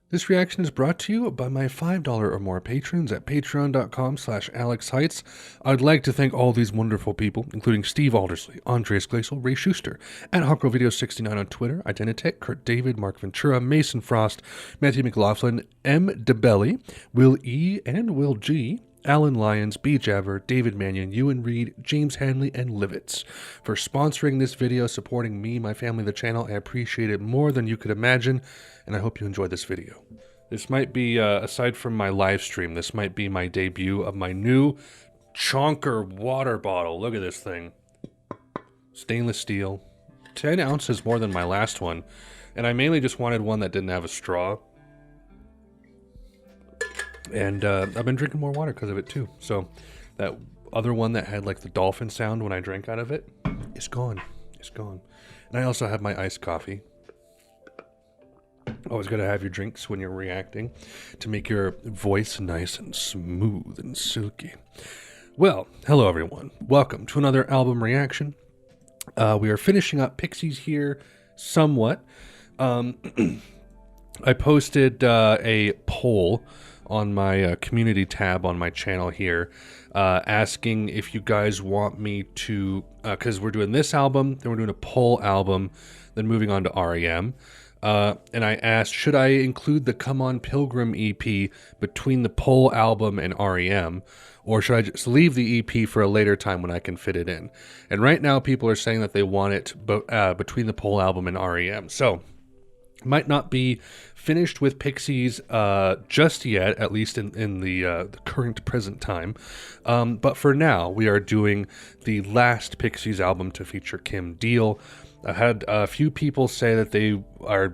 This reaction is brought to you by my $5 or more patrons at patreon.com/Alex Heights. I'd like to thank all these wonderful people, including Steve Aldersley, Andreas Glacial, Ray Schuster, at HawkRoVideo69 on Twitter, Identitech, Kurt David, Mark Ventura, Mason Frost, Matthew McLaughlin, M. DeBelly, Will E. and Will G., Alan Lyons, B. Javer, David Mannion, Ewan Reed, James Hanley, and Livitz for sponsoring this video, supporting me, my family, the channel. I appreciate it more than you could imagine, and I hope you enjoy this video. This might be, aside from my live stream, this might be my debut of my new Chonker water bottle. Look at this thing. Stainless steel. 10 ounces more than my last one, and I mainly just wanted one that didn't have a straw. And I've been drinking more water because of it too. So that other one that had like the dolphin sound when I drank out of it is gone. It's gone. And I also have my iced coffee. Always got to have your drinks when you're reacting to make your voice nice and smooth and silky. Well, hello everyone. Welcome to another album reaction. We are finishing up Pixies here somewhat. I posted a poll on my community tab on my channel here, asking if you guys want me to, because we're doing this album, then we're doing a Pole album, then moving on to REM. And I asked, should I include the Come On Pilgrim EP between the Pole album and REM, or should I just leave the EP for a later time when I can fit it in? And right now people are saying that they want it between the Pole album and REM. So might not be finished with Pixies just yet, at least in the current present time. But for now, we are doing the last Pixies album to feature Kim Deal. I've had a few people say that they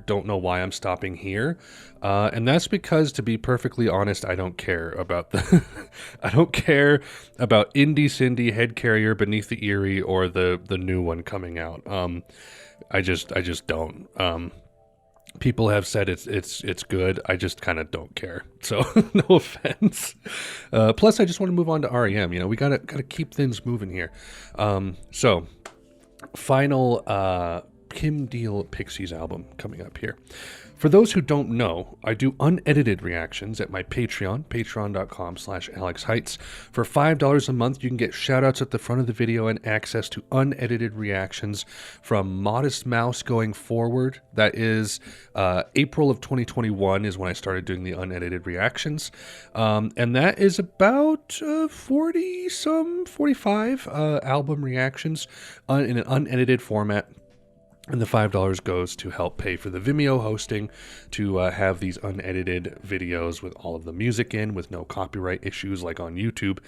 don't know why I'm stopping here, and that's because, to be perfectly honest, I don't care about the I don't care about Indie Cindy, Head Carrier, Beneath the Eerie, or the new one coming out. I just don't. People have said it's good. I just kind of don't care. So no offense. Plus, I just want to move on to REM. You know, we gotta keep things moving here. So final Kim Deal Pixies album coming up here. For those who don't know, I do unedited reactions at my Patreon, patreon.com/Alex Heights. For $5 a month, you can get shoutouts at the front of the video and access to unedited reactions from Modest Mouse going forward. That is April of 2021 is when I started doing the unedited reactions. And that is about 45 album reactions in an unedited format. And the $5 goes to help pay for the Vimeo hosting to have these unedited videos with all of the music in, with no copyright issues like on YouTube.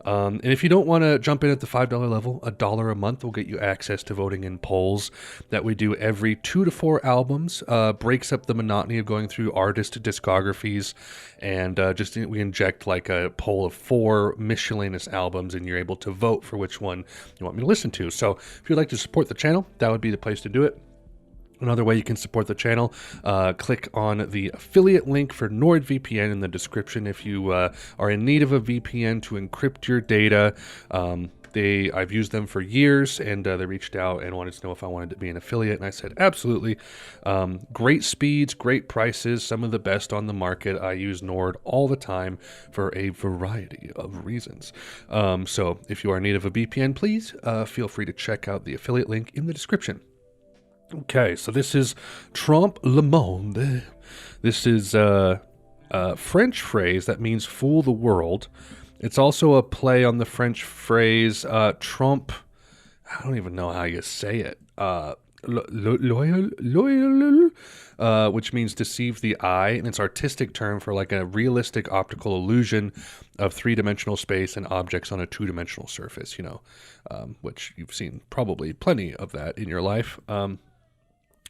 And if you don't want to jump in at the $5 level, $1 a month will get you access to voting in polls that we do every 2 to 4 albums. Breaks up the monotony of going through artist discographies, and we inject like a poll of 4 miscellaneous albums, and you're able to vote for which one you want me to listen to. So if you'd like to support the channel, that would be the place to do it. Another way you can support the channel, click on the affiliate link for NordVPN in the description if you are in need of a VPN to encrypt your data. I've used them for years, and they reached out and wanted to know if I wanted to be an affiliate, and I said absolutely. Great speeds, great prices, some of the best on the market. I use Nord all the time for a variety of reasons. So if you are in need of a VPN, please feel free to check out the affiliate link in the description. Okay, so this is Trompe le Monde. This is a French phrase that means fool the world. It's also a play on the French phrase trompe. I don't even know how you say it. Which means deceive the eye, and it's artistic term for like a realistic optical illusion of 3-dimensional space and objects on a 2-dimensional surface, you know, which you've seen probably plenty of that in your life.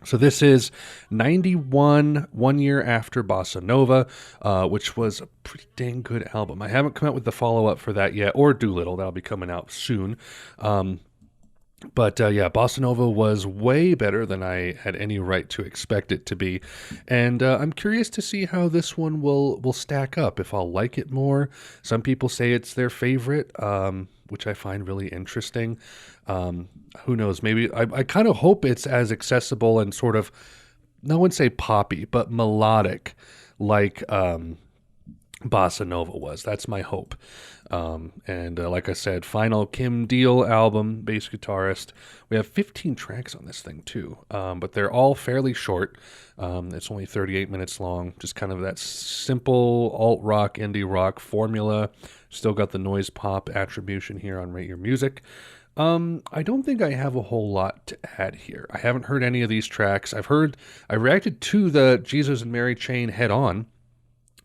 So this is 91, 1 year after Bossa Nova, which was a pretty dang good album. I haven't come out with the follow-up for that yet, or Doolittle. That'll be coming out soon. But yeah, Bossa Nova was way better than I had any right to expect it to be. And I'm curious to see how this one will stack up, if I'll like it more. Some people say it's their favorite, which I find really interesting. Who knows? Maybe I kind of hope it's as accessible and sort of, I wouldn't say poppy, but melodic, like Bossa Nova was. That's my hope. And like I said, final Kim Deal album, bass guitarist. We have 15 tracks on this thing too, but they're all fairly short. It's only 38 minutes long. Just kind of that simple alt rock, indie rock formula. Still got the noise pop attribution here on Rate Your Music. I don't think I have a whole lot to add here. I haven't heard any of these tracks. I reacted to the Jesus and Mary Chain Head On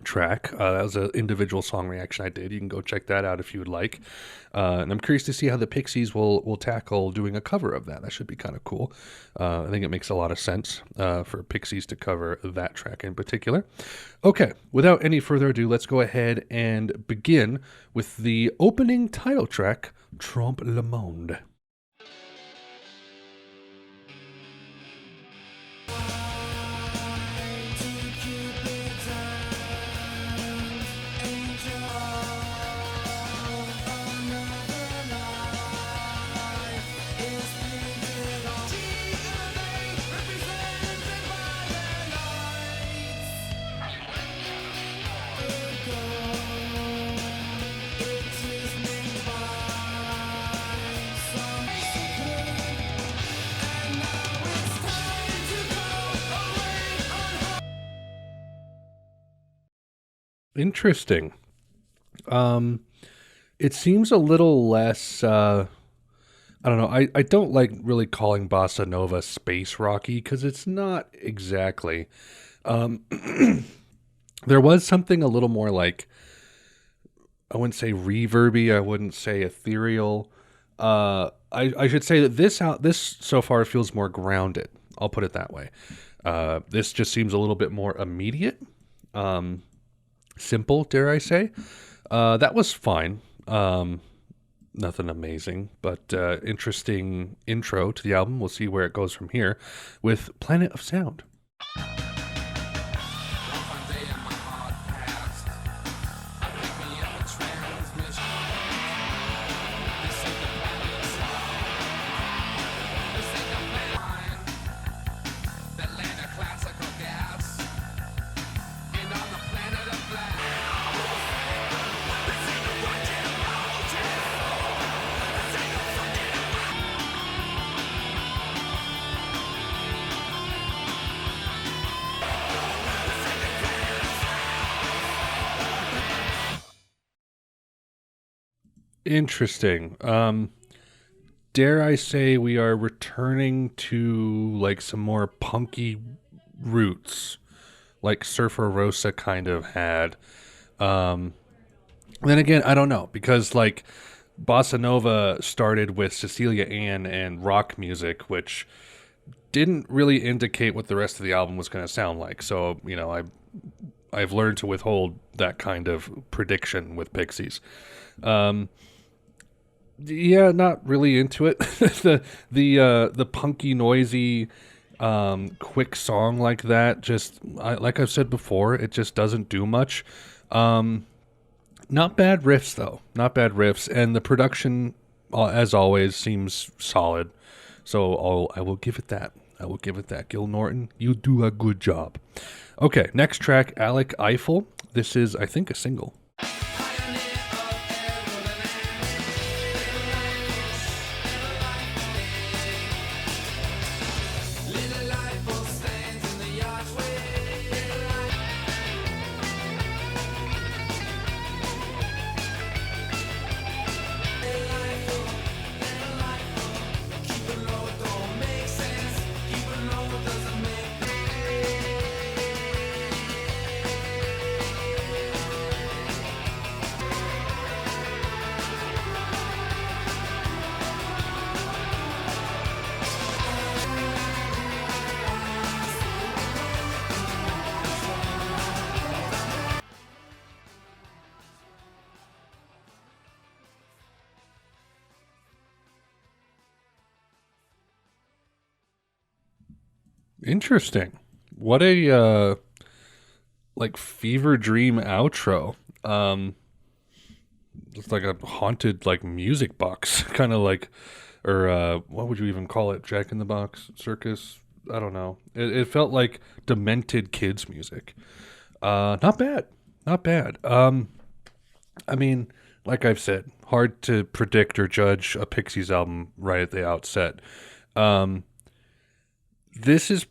track. That was an individual song reaction I did. You can go check that out if you would like. And I'm curious to see how the Pixies will tackle doing a cover of that. That should be kind of cool. I think it makes a lot of sense for Pixies to cover that track in particular. Okay, without any further ado, let's go ahead and begin with the opening title track, Trompe le Monde. Interesting. It seems a little less, I don't know. I don't like really calling Bossa Nova space rocky because it's not exactly. Um, there was something a little more like, I wouldn't say reverby, I wouldn't say ethereal. I should say that this so far feels more grounded. I'll put it that way. This just seems a little bit more immediate. Simple, dare I say. That was fine. Nothing amazing, but interesting intro to the album. We'll see where it goes from here with Planet of Sound. Interesting. Dare I say we are returning to like some more punky roots, like Surfer Rosa kind of had. Um, then again, I don't know because like Bossa Nova started with Cecilia Ann and rock music, which didn't really indicate what the rest of the album was going to sound like. So I've learned to withhold that kind of prediction with Pixies. Um, Yeah, not really into it. The punky, noisy, quick song like that, just like I've said before, it just doesn't do much. Um, Not bad riffs though, not bad riffs, and the production, as always, seems solid. So I will give it that. I will give it that. Gil Norton, you do a good job. Okay, next track, Alec Eiffel. This is, I think, a single. Interesting. What a like fever dream outro. It's like a haunted like music box, kind of like, or what would you even call it? Jack in the Box circus? I don't know. It felt like demented kids music. Not bad. Not bad. I mean, like I've said, hard to predict or judge a Pixies album right at the outset. Um, this is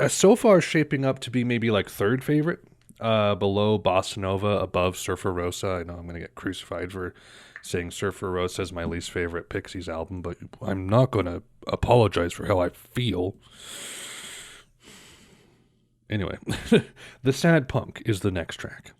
so far shaping up to be maybe like third favorite, below Bossa Nova, above Surfer Rosa. I know I'm going to get crucified for saying Surfer Rosa is my least favorite Pixies album, but I'm not going to apologize for how I feel. Anyway, The Sad Punk is the next track.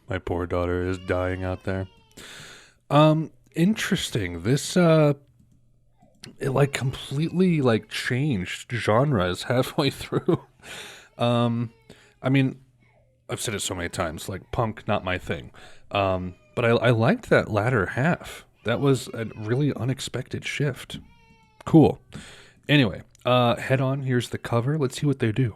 My poor daughter is dying out there. Interesting. This it like completely like changed genres halfway through. I mean, I've said it so many times, like punk not my thing. But I liked that latter half. That was a really unexpected shift. Cool. Anyway, head on, here's the cover. Let's see what they do.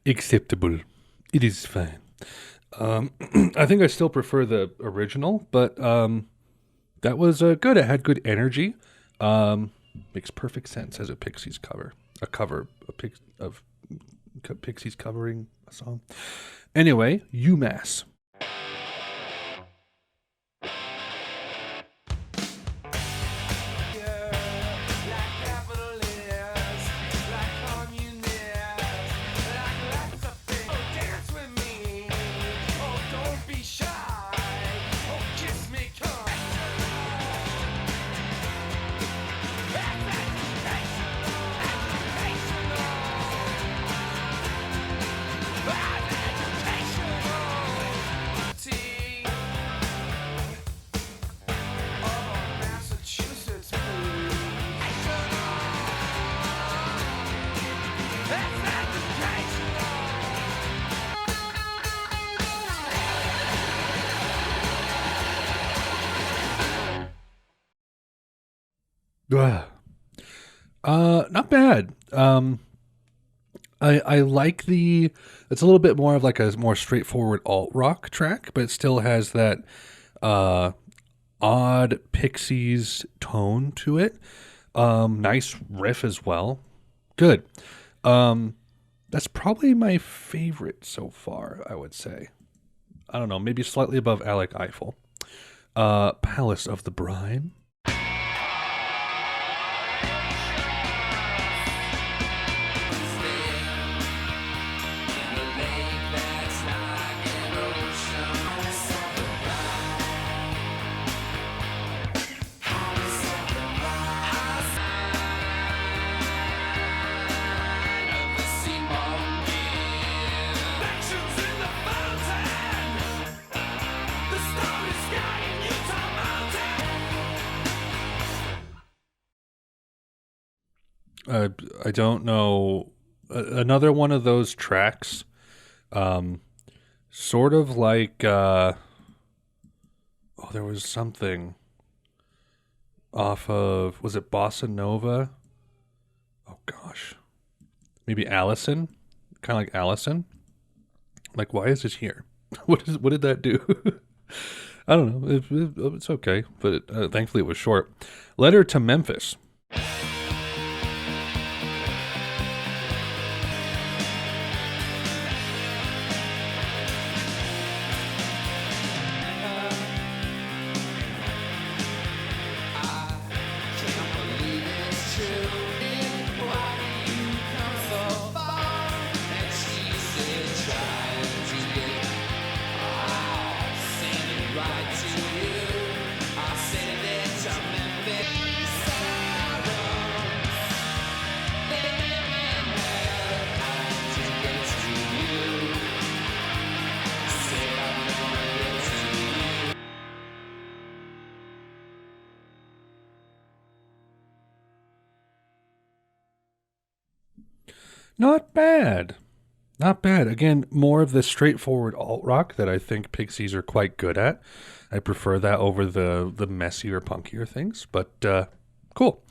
Acceptable. It is fine. I think I still prefer the original, but that was good. It had good energy. Makes perfect sense as a Pixies cover. A cover of Pixies covering a song. Anyway, UMass. Not bad. I like it's a little bit more of like a more straightforward alt rock track, but it still has that odd Pixies tone to it. Nice riff as well. Good. That's probably my favorite so far, I would say. I don't know, maybe slightly above Alec Eiffel. Palace of the Brine. I don't know. Another one of those tracks Sort of like, oh, there was something off of, was it Bossa Nova? Oh gosh. Maybe Allison? Kind of like Allison? Like, why is this here? What did that do? I don't know. It's okay, but thankfully it was short. Letter to Memphis. Not bad. Not bad. Again, more of the straightforward alt rock that I think Pixies are quite good at. I prefer that over the messier, punkier things, but cool.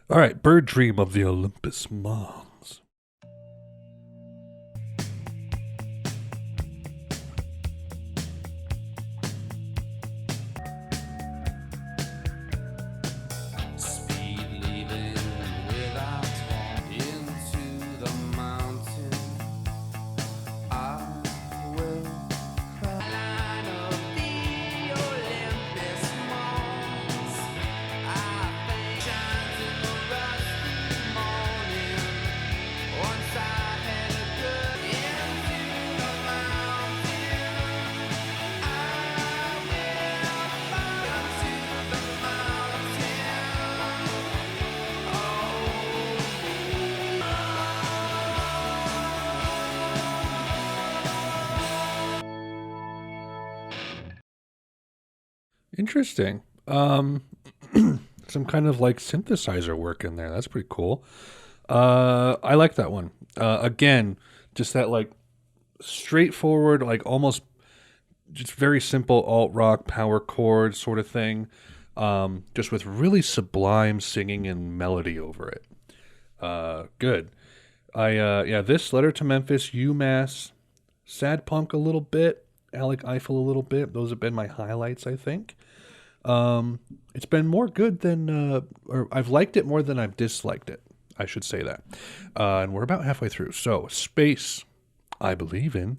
All right, Bird Dream of the Olympus Mons. Interesting. Some kind of like synthesizer work in there. That's pretty cool. I like that one. Again, just that like straightforward, like almost just very simple alt rock power chord sort of thing. Just with really sublime singing and melody over it. Good. Yeah, this Letter to Memphis, UMass, sad punk a little bit, Alec Eiffel a little bit. Those have been my highlights, I think. It's been more good than, or I've liked it more than I've disliked it. I should say that. And we're about halfway through. So, Space, I Believe in.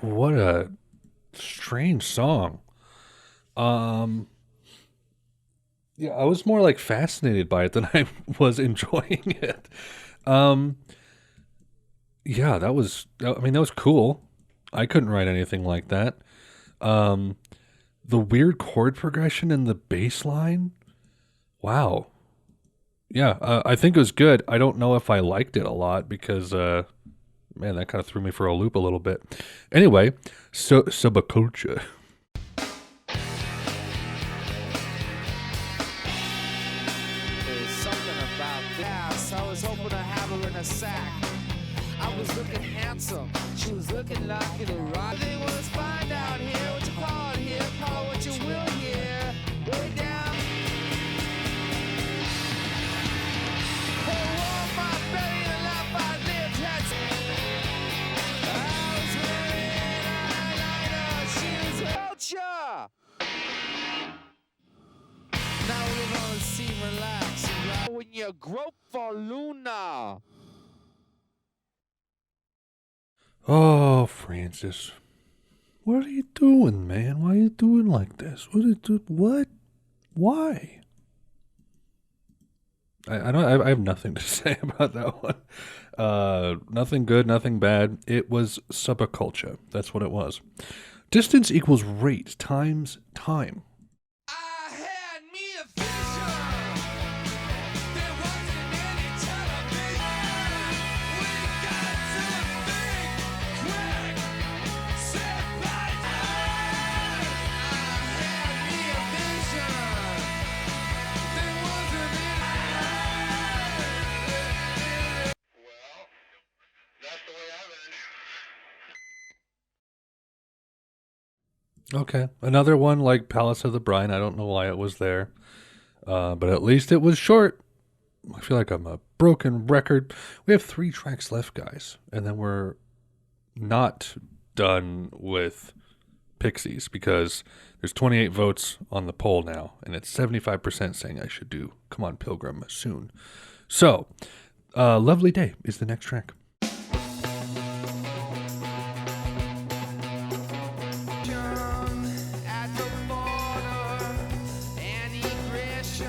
What a strange song. Um, yeah, I was more like fascinated by it than I was enjoying it. Um, yeah, I mean, that was cool. I couldn't write anything like that. Um, the weird chord progression and the bass line. Wow. Yeah, I think it was good. I don't know if I liked it a lot because, man, that kind of threw me for a loop a little bit. Anyway, Subbacultcha. There's something about this. I was hoping to have her in a sack. I was looking handsome. She was looking like it right. They was find out here what you call it here. Call it what you will here. Way down. Oh, my belly and life I lived had. I was wearing eyeliner. She was when you grope for Luna. Oh, Francis. What are you doing, man? Why are you doing like this? What? Why? I have nothing to say about that one. Nothing good, nothing bad. It was Subbacultcha. That's what it was. Distance equals rate times time. I had me a vision. There wasn't any television. We got to think quick. Set by time. I had me a vision. There wasn't any. Well, that's the way I learned. Okay. Another one like Palace of the Brine. I don't know why it was there. But at least it was short. I feel like I'm a broken record. We have 3 tracks left, guys. And then we're not done with Pixies because there's 28 votes on the poll now. And it's 75% saying I should do Come On Pilgrim soon. So, Lovely Day is the next track. At the border and egress to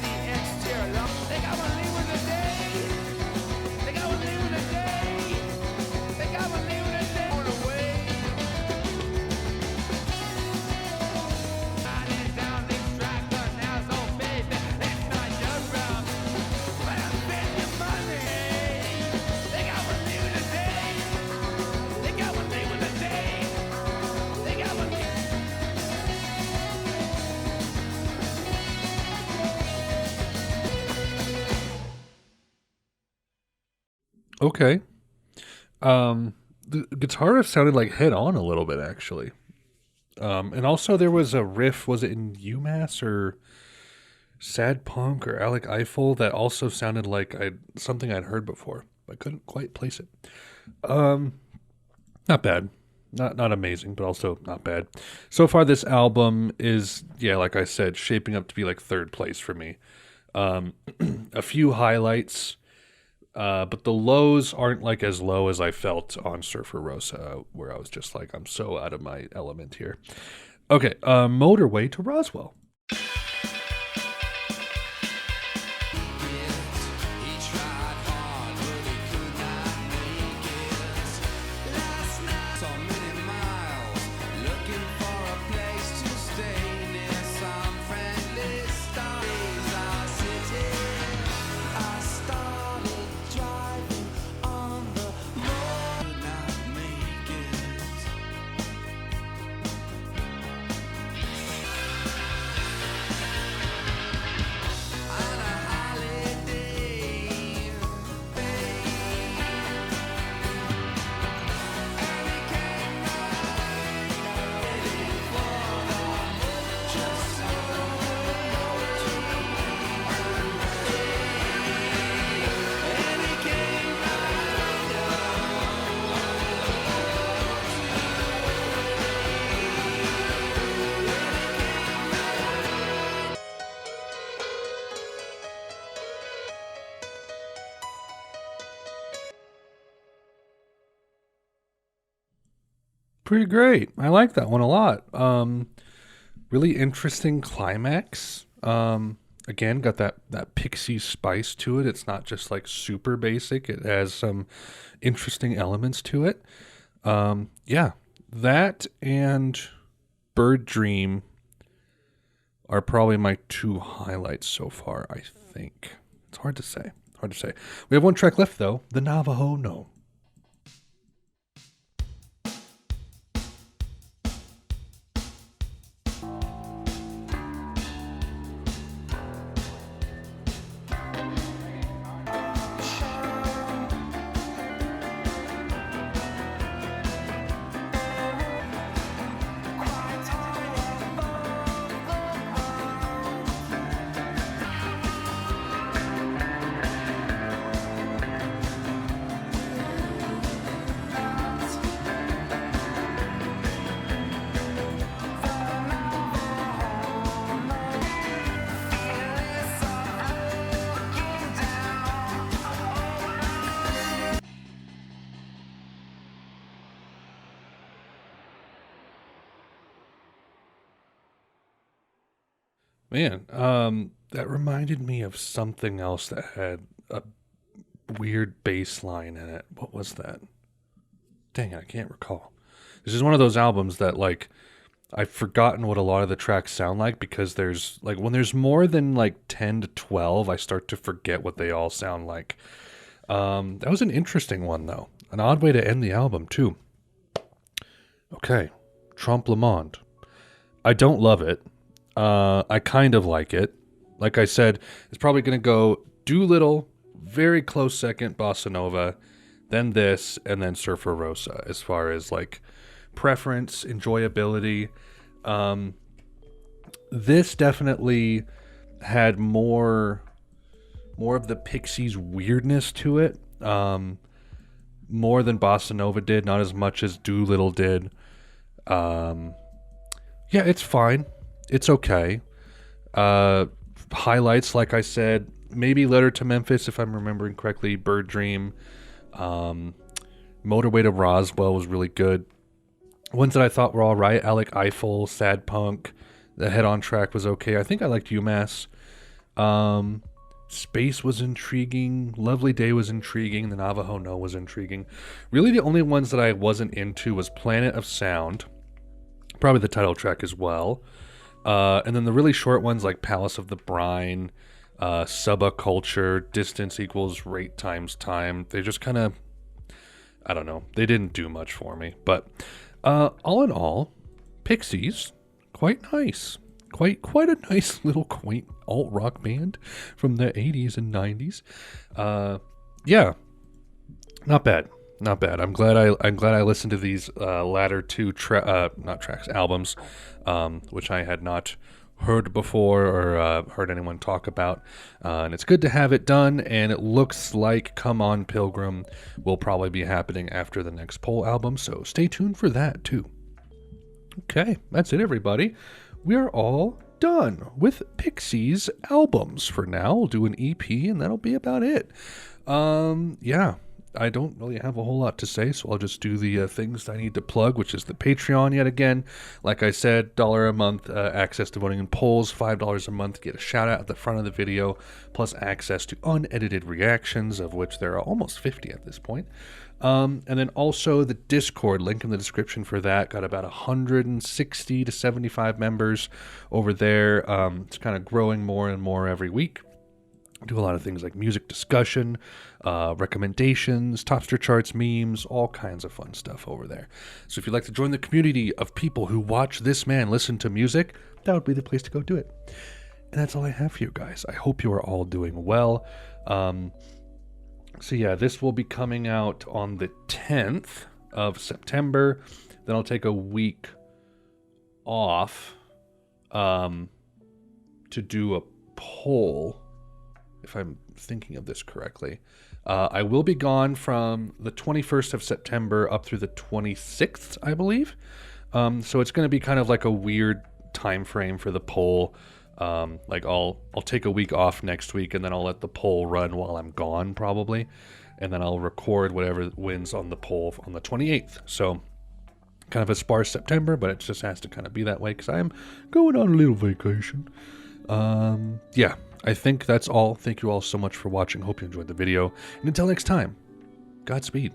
the exterior. They got one leaving today. They got one leaving today. They got one leaving today. On the way. Riding down this track, but now so baby, it's not your route. But I'm spending your money. They got one leaving today. They got one leaving today. They got one leaving. Okay. The guitar riff sounded like Head On a little bit, actually. And also there was a riff, was it in UMass or Sad Punk or Alec Eiffel, that also sounded like something I'd heard before. I couldn't quite place it. Not bad. Not amazing, but also not bad. So far, this album is, yeah, like I said, shaping up to be like 3rd place for me. A few highlights, but the lows aren't like as low as I felt on Surfer Rosa, where I was just like, I'm so out of my element here. Okay, Motorway to Roswell. He tried hard, but he could not make it. Last night, so many miles, looking for a place to stay near some friendly stars. Our city, I started driving on the road. Could not make it. On a holiday, Pretty great. I like that one a lot. Really interesting climax. Again, got that Pixie spice to it. It's not just like super basic. It has some interesting elements to it. Yeah, that and Bird Dream are probably my 2 highlights so far, I think. It's hard to say. We have 1 track left, though. The Navajo Know. Man, that reminded me of something else that had a weird bass line in it. What was that? Dang it, I can't recall. This is one of those albums that, like, I've forgotten what a lot of the tracks sound like because there's, like, when there's more than, like, 10 to 12, I start to forget what they all sound like. That was an interesting one, though. An odd way to end the album, too. Okay, Trompe le Monde. I don't love it. I kind of like it. Like I said, it's probably going to go Doolittle, very close second, Bossa Nova, then this, and then Surfer Rosa as far as, like, preference, enjoyability. This definitely had more of the Pixies weirdness to it. More than Bossa Nova did, not as much as Doolittle did. Yeah, it's fine. It's okay. Highlights, like I said, maybe Letter to Memphis, if I'm remembering correctly, Bird Dream. Motorway to Roswell was really good. Ones that I thought were all right, Alec Eiffel, Sad Punk. The head-on track was okay. I think I liked UMass. Space was intriguing. Lovely Day was intriguing. The Navajo Know was intriguing. Really, the only ones that I wasn't into was Planet of Sound. Probably the title track as well. And then the really short ones like Palace of the Brine, Subbacultcha, Distance equals Rate times Time. They just kind of, I don't know. They didn't do much for me. But all in all, Pixies, quite nice. Quite a nice little quaint alt-rock band from the 80s and 90s. Yeah, not bad. Not bad. I'm glad I listened to these latter two albums, which I had not heard before or heard anyone talk about. And it's good to have it done, and it looks like Come On Pilgrim will probably be happening after the next Pole album, so stay tuned for that too. Okay, that's it, everybody. We are all done with Pixies albums for now. We'll do an EP, and that'll be about it. Yeah. I don't really have a whole lot to say, so I'll just do the things I need to plug, which is the Patreon yet again. Like I said, $1 a month, access to voting in polls, $5 a month, get a shout out at the front of the video, plus access to unedited reactions, of which there are almost 50 at this point. And then also the Discord, link in the description for that. Got about 160 to 75 members over there. It's kind of growing more and more every week. Do a lot of things like music discussion, recommendations, Topster charts, memes, all kinds of fun stuff over there. So if you'd like to join the community of people who watch this man listen to music, that would be the place to go do it. And that's all I have for you guys. I hope you are all doing well. So yeah, this will be coming out on the 10th of September. Then I'll take a week off to do a poll, if I'm thinking of this correctly. I will be gone from the 21st of September up through the 26th, I believe. So it's going to be kind of like a weird time frame for the poll. Like I'll take a week off next week, and then I'll let the poll run while I'm gone, probably. And then I'll record whatever wins on the poll on the 28th. So kind of a sparse September, but it just has to kind of be that way because I am going on a little vacation. Yeah. I think that's all. Thank you all so much for watching. Hope you enjoyed the video. And until next time, Godspeed.